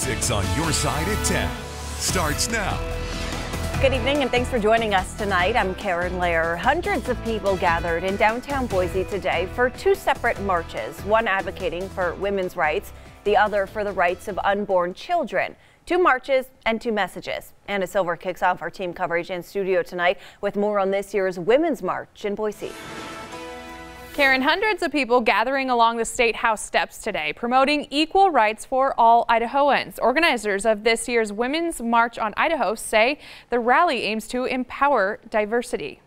6 on your side at 10 starts now. Good evening and thanks for joining us tonight. I'm Karen Lair. Hundreds of people gathered in downtown Boise today for two separate marches, one advocating for women's rights, the other for the rights of unborn children. Two marches and two messages. Anna Silver kicks off our team coverage in studio tonight with more on this year's Women's March in Boise. Karen, hundreds of people gathering along the State House steps today, promoting equal rights for all Idahoans. Organizers of this year's Women's March on Idaho say the rally aims to empower diversity.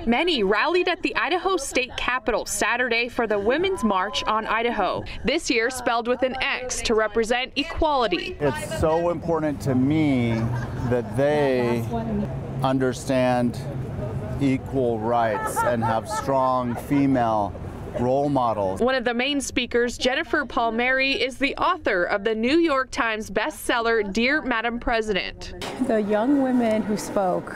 Many rallied at the Idaho State Capitol Saturday for the Women's March on Idaho, this year spelled with an X to represent equality. It's so important to me that they understand equal rights and have strong female role models. One of the main speakers, Jennifer Palmieri, is the author of the New York Times bestseller, Dear Madam President. The young women who spoke,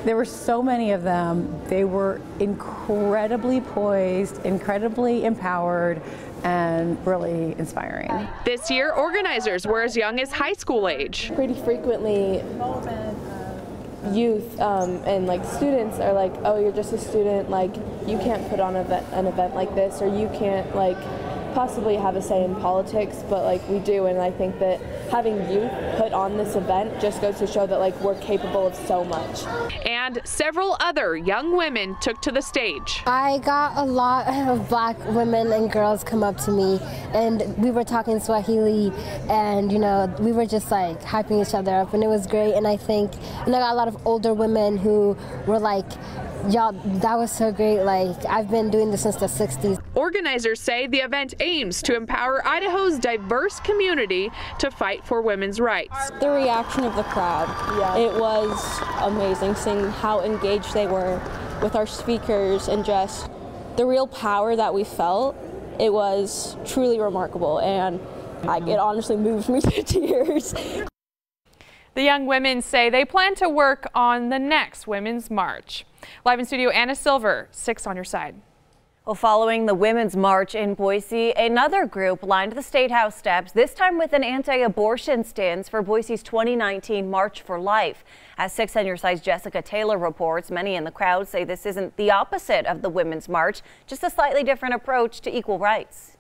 there were so many of them. They were incredibly poised, incredibly empowered, and really inspiring. This year, organizers were as young as high school age. Pretty frequently, youth and like students are like, oh, you're just a student, like you can't put on an event like this, or you can't like possibly have a say in politics, but like we do. And I think that having youth put on this event just goes to show that like we're capable of so much. And several other young women took to the stage. I got a lot of black women and girls come up to me, and we were talking Swahili, and you know, we were just like hyping each other up, and it was great. And I think, and I got a lot of older women who were like, y'all, that was so great. Like, I've been doing this since the 60s. Organizers say the event aims to empower Idaho's diverse community to fight for women's rights. The reaction of the crowd, it was amazing seeing how engaged they were with our speakers and just the real power that we felt. It was truly remarkable, and it honestly moved me to tears. The young women say they plan to work on the next Women's March. Live in studio, Anna Silver, 6 on your side. Well, following the Women's March in Boise, another group lined the State House steps, this time with an anti-abortion stance for Boise's 2019 March for Life. As 6 on your side's Jessica Taylor reports, many in the crowd say this isn't the opposite of the Women's March, just a slightly different approach to equal rights.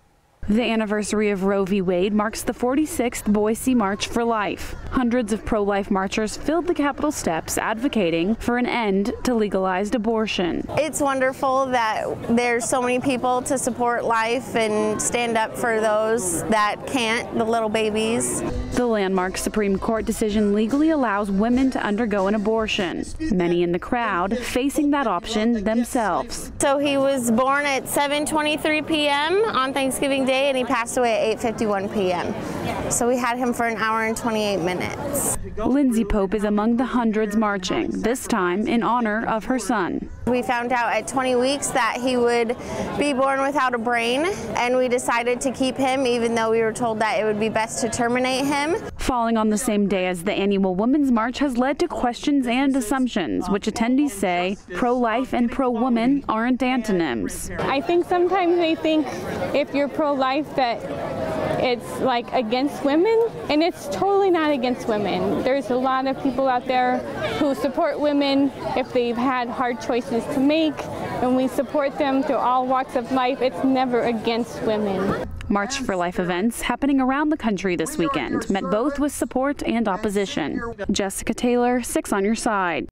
The anniversary of Roe v. Wade marks the 46th Boise March for Life. Hundreds of pro-life marchers filled the Capitol steps advocating for an end to legalized abortion. It's wonderful that there's so many people to support life and stand up for those that can't, the little babies. The landmark Supreme Court decision legally allows women to undergo an abortion. Many in the crowd facing that option themselves. So he was born at 7:23 p.m. on Thanksgiving Day, and he passed away at 8:51 p.m. So we had him for an hour and 28 minutes. Lindsay Pope is among the hundreds marching, this time in honor of her son. We found out at 20 weeks that he would be born without a brain, and we decided to keep him even though we were told that it would be best to terminate him. Falling on the same day as the annual Women's March has led to questions and assumptions, which attendees say pro-life and pro-woman aren't antonyms. I think sometimes they think if you're pro-life that it's like against women, and it's totally not against women. There's a lot of people out there who support women if they've had hard choices to make, and we support them through all walks of life. It's never against women. March for Life events happening around the country this weekend met both with support and opposition. Jessica Taylor, 6 on your side.